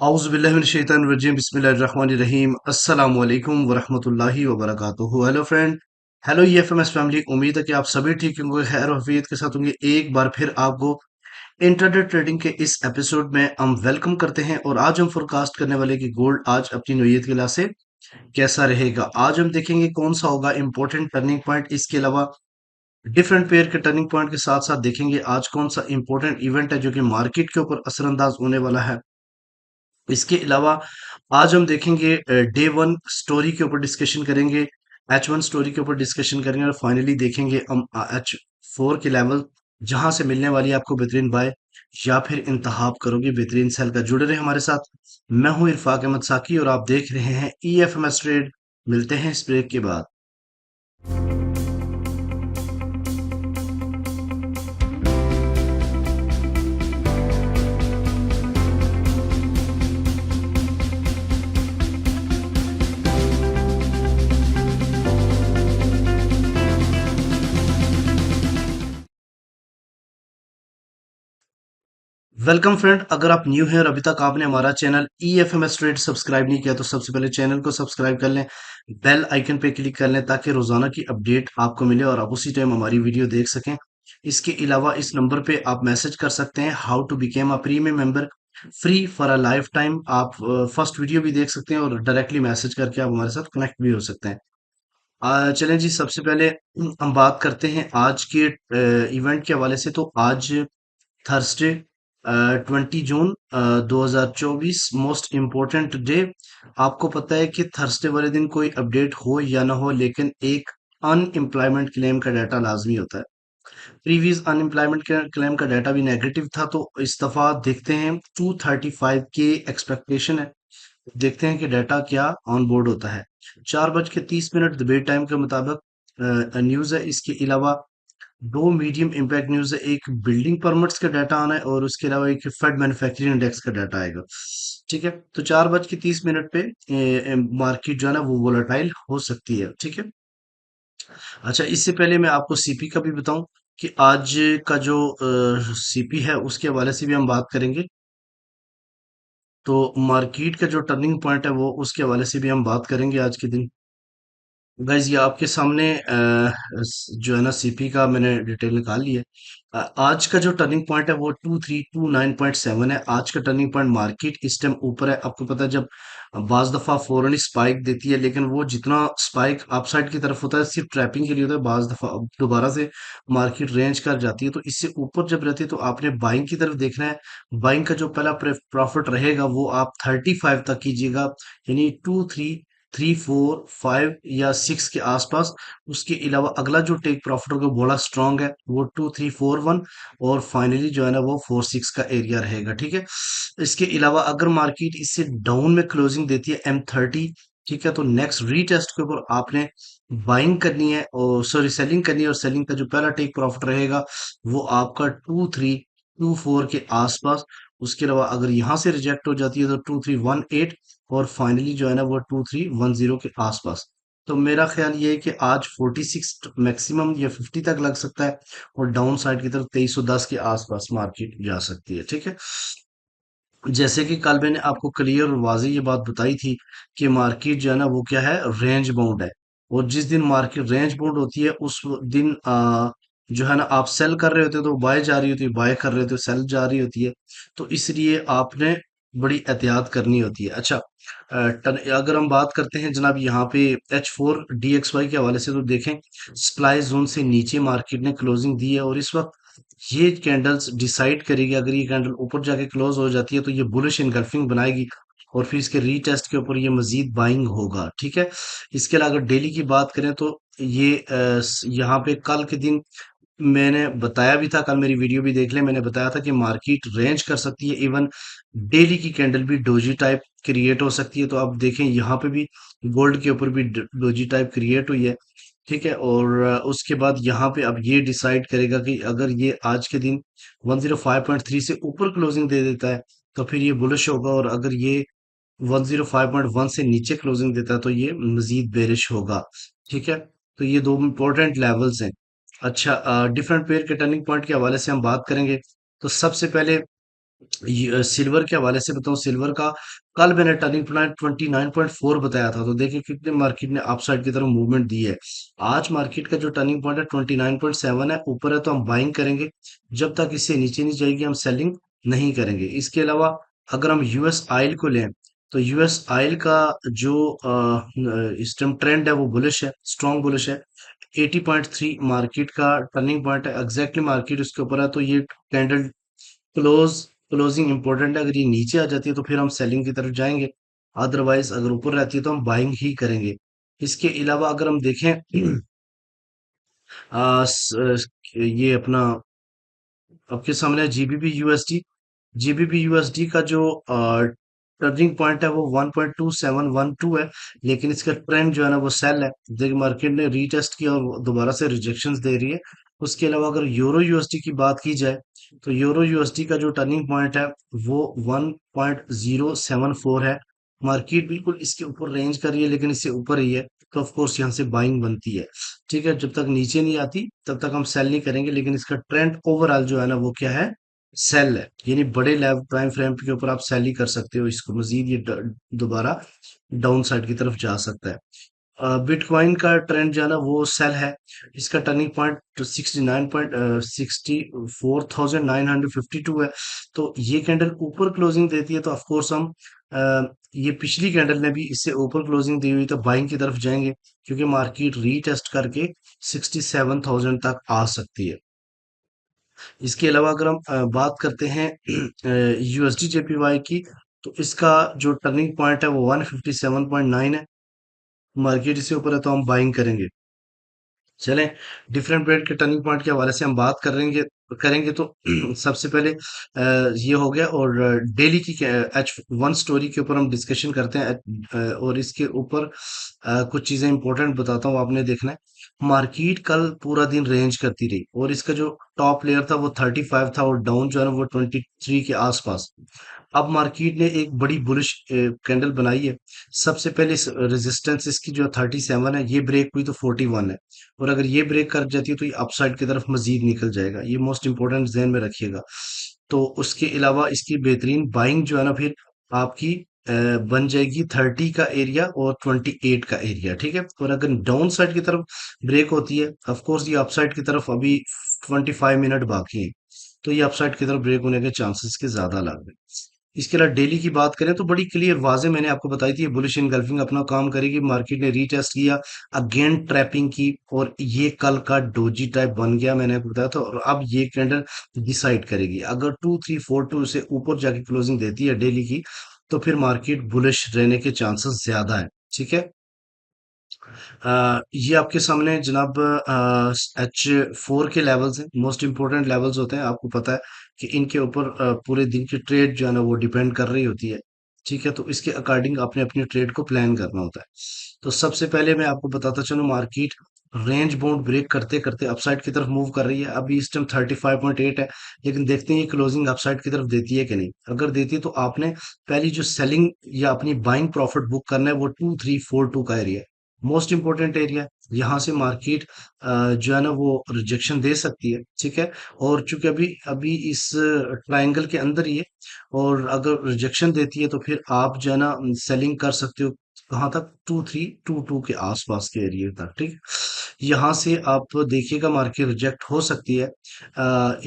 औज़ुबिल्लाहिमिनश्शैतानिर्रजीम बिस्मिल्लाहिर्रहमानिर्रहीम अस्सलाम वालेकुम वरहमतुल्लाहि वबरकातुहू। Hello friend, hello EFMS family. उम्मीद है कि आप सभी ठीक होंगे, खैर और आफियत के साथ होंगे। एक बार फिर आपको इंट्राडे ट्रेडिंग के इस एपिसोड में हम वेलकम करते हैं और आज हम फोरकास्ट करने वाले कि गोल्ड आज अपनी नौयत के लिहाज से कैसा रहेगा। आज हम देखेंगे कौन सा होगा इंपॉर्टेंट टर्निंग पॉइंट। इसके अलावा डिफरेंट पेयर के टर्निंग पॉइंट के साथ साथ देखेंगे आज कौन सा इंपॉर्टेंट इवेंट है जो कि मार्केट के ऊपर असरअंदाज होने वाला है। इसके अलावा आज हम देखेंगे डे वन स्टोरी के ऊपर डिस्कशन करेंगे, H1 स्टोरी के ऊपर डिस्कशन करेंगे और फाइनली देखेंगे हम H4 के लेवल जहां से मिलने वाली है आपको बेहतरीन बाय या फिर इंतहाब करोगे बेहतरीन सेल का। जुड़े रहे हमारे साथ। मैं हूं इरफाक अहमद साकी और आप देख रहे हैं EFMS ट्रेड। मिलते हैं इस ब्रेक के बाद। वेलकम फ्रेंड, अगर आप न्यू हैं और अभी तक आपने हमारा चैनल EFMS ट्रेड सब्सक्राइब नहीं किया तो सबसे पहले चैनल को सब्सक्राइब कर लें, बेल आइकन पे क्लिक कर लें ताकि रोजाना की अपडेट आपको मिले और आप उसी टाइम हमारी वीडियो देख सकें। इसके अलावा इस नंबर पे आप मैसेज कर सकते हैं how to became a premium member free for a lifetime. आप फर्स्ट वीडियो भी देख सकते हैं और डायरेक्टली मैसेज करके आप हमारे साथ कनेक्ट भी हो सकते हैं। चलें जी, सबसे पहले हम बात करते हैं आज के इवेंट के हवाले से। तो आज थर्सडे 20 जून 2024 मोस्ट इम्पोर्टेंट डे। आपको पता है कि थर्सडे वाले दिन कोई अपडेट हो या ना हो लेकिन एक अनएम्प्लॉयमेंट क्लेम का डाटा लाजमी होता है। प्रीवियस अनएम्प्लॉयमेंट क्लेम का डाटा भी नेगेटिव था, तो इस दफा देखते हैं 235 के एक्सपेक्टेशन है। देखते हैं कि डाटा क्या ऑन बोर्ड होता है। 4:30 डिबेट टाइम के मुताबिक न्यूज है। इसके अलावा दो मीडियम इम्पैक्ट न्यूज है, एक बिल्डिंग परमिट्स का डाटा आना है और उसके अलावा एक फेड मैन्युफैक्चरिंग इंडेक्स का डाटा आएगा। ठीक है, तो 4:30 पे मार्केट जो है ना वो वोलेटाइल हो सकती है। ठीक है। अच्छा, इससे पहले मैं आपको सीपी का भी बताऊं कि आज का जो सीपी है उसके हवाले से भी हम बात करेंगे। तो मार्केट का जो टर्निंग पॉइंट है वो उसके हवाले से भी हम बात करेंगे आज के दिन। गाइज ये आपके सामने जो है ना सीपी का मैंने डिटेल निकाल ली है। आज का जो टर्निंग पॉइंट है वो 2329.7 है। आज का टर्निंग पॉइंट मार्केट इस टाइम ऊपर है। आपको पता है जब बाज दफा फौरन स्पाइक देती है लेकिन वो जितना स्पाइक अपसाइड की तरफ होता है सिर्फ ट्रैपिंग के लिए होता है। बाज दफा अब दोबारा से मार्केट रेंज कर जाती है, तो इससे ऊपर जब रहती है तो आपने बाइंग की तरफ देखना है। बाइंग का जो पहला प्रॉफिट रहेगा वो आप 35 तक कीजिएगा, यानी 2, 3, 3, 4, 5 या 6 के आसपास। उसके अलावा अगला जो टेक प्रॉफिट होगा बड़ा स्ट्रांग है, वो 2, 3, 4, 1 और फाइनली जो है ना वो 4, 6 का एरिया रहेगा। ठीक है। इसके अलावा अगर मार्केट इससे डाउन में क्लोजिंग देती है M30, ठीक है, तो नेक्स्ट रीटेस्ट के ऊपर आपने बाइंग करनी है और सॉरी सेलिंग करनी है। और सेलिंग का जो पहला टेक प्रॉफिट रहेगा वो आपका 2, 3, 2, 4 के आसपास। उसके अलावा अगर यहाँ से रिजेक्ट हो जाती है तो 2, 3, 1, 8 और फाइनली जो है ना वो 2, 3, 1, 0 के आसपास। तो मेरा ख्याल ये है कि आज 46 मैक्सिमम या 50 तक लग सकता है और डाउन साइड की तरफ 2310 के आसपास मार्केट जा सकती है। ठीक है। जैसे कि कल मैंने आपको क्लियर और वाज़ेह ये बात बताई थी कि मार्केट जो है ना वो क्या है, रेंज बाउंड है। और जिस दिन मार्केट रेंज बाउंड होती है उस दिन जो है ना आप सेल कर रहे होते हो तो बाय जा रही होती है, बाय कर रहे होते हो सेल जा रही होती है। तो इसलिए आपने बड़ी एहतियात करनी होती है। अच्छा, अगर हम बात करते हैं जनाब यहाँ पे H4 DXY के हवाले से, तो देखें सप्लाई जोन से नीचे मार्केट ने क्लोजिंग दी है और इस वक्त ये कैंडल्स डिसाइड करेगी। अगर ये कैंडल ऊपर जाके क्लोज हो जाती है तो ये बुलिश इनगल्फिंग बनाएगी और फिर इसके रीटेस्ट के ऊपर ये मजीद बाइंग होगा। ठीक है। इसके अलावा अगर डेली की बात करें तो ये यहाँ पे कल के दिन मैंने बताया भी था, कल मेरी वीडियो भी देख लें, मैंने बताया था कि मार्केट रेंज कर सकती है। इवन डेली की कैंडल भी डोजी टाइप क्रिएट हो सकती है। तो आप देखें यहाँ पे भी गोल्ड के ऊपर भी डोजी टाइप क्रिएट हुई है। ठीक है। और उसके बाद यहाँ पे अब ये डिसाइड करेगा कि अगर ये आज के दिन 105.3 से ऊपर क्लोजिंग दे देता है तो फिर ये बुलिश होगा और अगर ये 105.1 से नीचे क्लोजिंग देता है तो ये मजीद बेरिश होगा। ठीक है। तो ये दो इंपॉर्टेंट लेवल्स हैं। अच्छा, डिफरेंट पेयर के टर्निंग पॉइंट के हवाले से हम बात करेंगे। तो सबसे पहले सिल्वर के हवाले से बताऊं, सिल्वर का कल मैंने टर्निंग पॉइंट 29.4 बताया था, तो देखिए कितने मार्केट ने अपसाइड की तरफ मूवमेंट दी है। आज मार्केट का जो टर्निंग पॉइंट है 29.7 है, ऊपर है तो हम बाइंग करेंगे। जब तक इससे नीचे नहीं जाएगी हम सेलिंग नहीं करेंगे। इसके अलावा अगर हम यूएस ऑयल को लें, तो यूएस ऑयल का जो इस टाइम ट्रेंड है वो बुलिश है, स्ट्रॉन्ग बुलिश है। 80.3 मार्केट का टर्निंग पॉइंट है, एग्जैक्टली मार्केट उसके ऊपर है, तो ये कैंडल क्लोज क्लोजिंग इंपॉर्टेंट है। अगर ये नीचे आ जाती है तो फिर हम सेलिंग की तरफ जाएंगे, अदरवाइज अगर ऊपर रहती है तो हम बाइंग ही करेंगे। इसके अलावा अगर हम देखें ये अपना आपके सामने जीबीपी यूएसडी, जीबीपी यूएसडी का जो टर्निंग पॉइंट है वो 1.2712 है, लेकिन इसका ट्रेंड जो है ना वो सेल है। देखिए मार्केट ने रीटेस्ट किया और वो दोबारा से रिजेक्शंस दे रही है। उसके अलावा अगर यूरो यूएसडी की बात की जाए, तो यूरो यूएसडी का जो टर्निंग पॉइंट है वो 1.074 है। मार्केट बिल्कुल इसके ऊपर रेंज कर रही है, लेकिन इससे ऊपर ही है, तो ऑफ कोर्स यहाँ से बाइंग बनती है। ठीक है, जब तक नीचे नहीं आती तब तक हम सेल नहीं करेंगे, लेकिन इसका ट्रेंड ओवरऑल जो है ना वो क्या है, सेल है। यानी बड़े लेव टाइम फ्रेम के ऊपर आप सेल ही कर सकते हो इसको, मजीद ये दोबारा डाउन साइड की तरफ जा सकता है। बिटकॉइन का ट्रेंड जो है ना वो सेल है। इसका टर्निंग पॉइंट 69.64,952 है। तो ये कैंडल ऊपर क्लोजिंग देती है तो ऑफ कोर्स हम ये पिछली कैंडल ने भी इससे ऊपर क्लोजिंग दी हुई, तो बाइंग की तरफ जाएंगे, क्योंकि मार्केट रीटेस्ट करके 67,000 तक आ सकती है। इसके अलावा अगर हम बात करते हैं यूएसडी जेपीवाई की, तो इसका जो टर्निंग पॉइंट है वो 157.9 है। मार्केट इससे ऊपर है तो हम बाइंग करेंगे। चलें, डिफरेंट ब्रेड के टर्निंग पॉइंट के हवाले से हम बात करेंगे करेंगे तो सबसे पहले ये हो गया। और डेली की H1 स्टोरी के ऊपर हम डिस्कशन करते हैं। और इसके ऊपर कुछ चीजें इंपॉर्टेंट बताता हूँ, आपने देखना है। मार्केट कल पूरा दिन रेंज करती रही और इसका जो टॉप लेयर था वो 35 था और डाउन जो है ना वो 23 के आसपास। अब मार्केट ने एक बड़ी बुलिश कैंडल बनाई है। सबसे पहले रेजिस्टेंस इसकी जो 37 है, ये ब्रेक हुई तो 41 है, और अगर ये ब्रेक कर जाती है तो ये अपसाइड की तरफ मजीद निकल जाएगा। ये मोस्ट इंपॉर्टेंट ध्यान में रखिएगा। तो उसके अलावा इसकी बेहतरीन बाइंग जो है ना फिर आपकी बन जाएगी 30 का एरिया और 28 का एरिया। ठीक है, और अगर डाउन साइड की तरफ ब्रेक होती है, ऑफ कोर्स ये अपसाइड की तरफ अभी 25 मिनट बाकी है, तो ये अपसाइड की तरफ ब्रेक होने के चांसेस के ज्यादा लग रहे हैं। इसके अलावा डेली की बात करें तो बड़ी क्लियर वाजे मैंने आपको बताई थी, बुलिश इनगल्फिंग अपना काम करेगी। मार्केट ने रीटेस्ट किया, अगेन ट्रैपिंग की, और ये कल का डोजी टाइप बन गया, मैंने आपको बताया था। और अब ये कैंडल डिसाइड करेगी, अगर 2342 से ऊपर जाके क्लोजिंग देती है डेली की, तो फिर मार्केट बुलिश रहने के चांसेस ज्यादा है। ठीक है, ये आपके सामने जनाब H4 के लेवल्स हैं, मोस्ट इंपॉर्टेंट लेवल्स होते हैं। आपको पता है कि इनके ऊपर पूरे दिन की ट्रेड जो है ना वो डिपेंड कर रही होती है। ठीक है, तो इसके अकॉर्डिंग आपने अपनी ट्रेड को प्लान करना होता है। तो सबसे पहले मैं आपको बताता चलूं, मार्केट रेंज बाउंड ब्रेक करते करते अपसाइड की तरफ मूव कर रही है। अभी इस टाइम 35.8 है, लेकिन देखते हैं ये क्लोजिंग अपसाइड की तरफ देती है कि नहीं। अगर देती है तो आपने पहली जो सेलिंग या अपनी बाइंग प्रॉफिट बुक करना है वो 2342 का एरिया है, मोस्ट इंपॉर्टेंट एरिया। यहाँ से मार्केट जो है ना वो रिजेक्शन दे सकती है। ठीक है, और चूंकि अभी अभी इस ट्रायंगल के अंदर ही है, और अगर रिजेक्शन देती है तो फिर आप जो है ना सेलिंग कर सकते हो कहाँ तक, 2322 के आसपास के एरिया तक। ठीक, यहाँ से आप देखिएगा मार्केट रिजेक्ट हो सकती है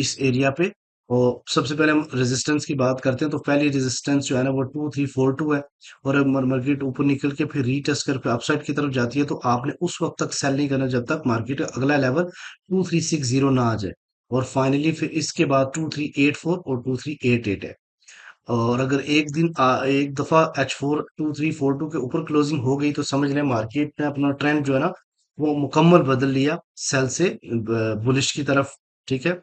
इस एरिया पे। और सबसे पहले हम रेजिस्टेंस की बात करते हैं, तो पहली रेजिस्टेंस जो है ना वो 2342 है। और अब मार्केट ऊपर निकल के फिर रीटेस्ट करके अपसाइड की तरफ जाती है, तो आपने उस वक्त तक सेल नहीं करना जब तक मार्केट का अगला लेवल 2360 ना आ जाए। और फाइनली फिर इसके बाद 2384 और 2388 है। और अगर एक दिन एक दफा H4 2342 के ऊपर क्लोजिंग हो गई, तो समझ लें मार्केट ने अपना ट्रेंड जो है ना वो मुकम्मल बदल लिया, सेल से बुलिश की तरफ। ठीक है,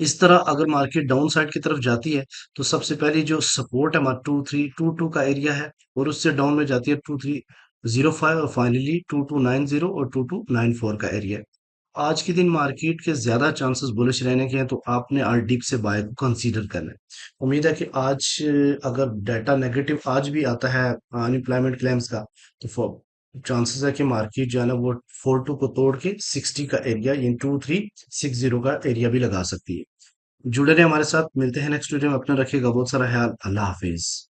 इस तरह अगर मार्केट डाउन साइड की तरफ जाती है, तो सबसे पहले जो सपोर्ट है हमारा 2322 का एरिया है, और उससे डाउन में जाती है 2305, और फाइनली 2290 और 2294 का एरिया है। आज के दिन मार्केट के ज्यादा चांसेस बुलिश रहने के हैं, तो आपने आरडीप से बाय को कंसीडर करना है। उम्मीद है कि आज अगर डाटा नेगेटिव आज भी आता है अनएम्प्लॉयमेंट क्लेम्स का, तो चांसेस है कि मार्केट जो है ना वो 42 को तोड़ के 60 का एरिया यानी 2360 का एरिया भी लगा सकती है। जुड़े रहे हमारे साथ। मिलते हैं नेक्स्ट वीडियो में। अपना रखिएगा बहुत सारा ख्याल। अल्लाह हाफिज।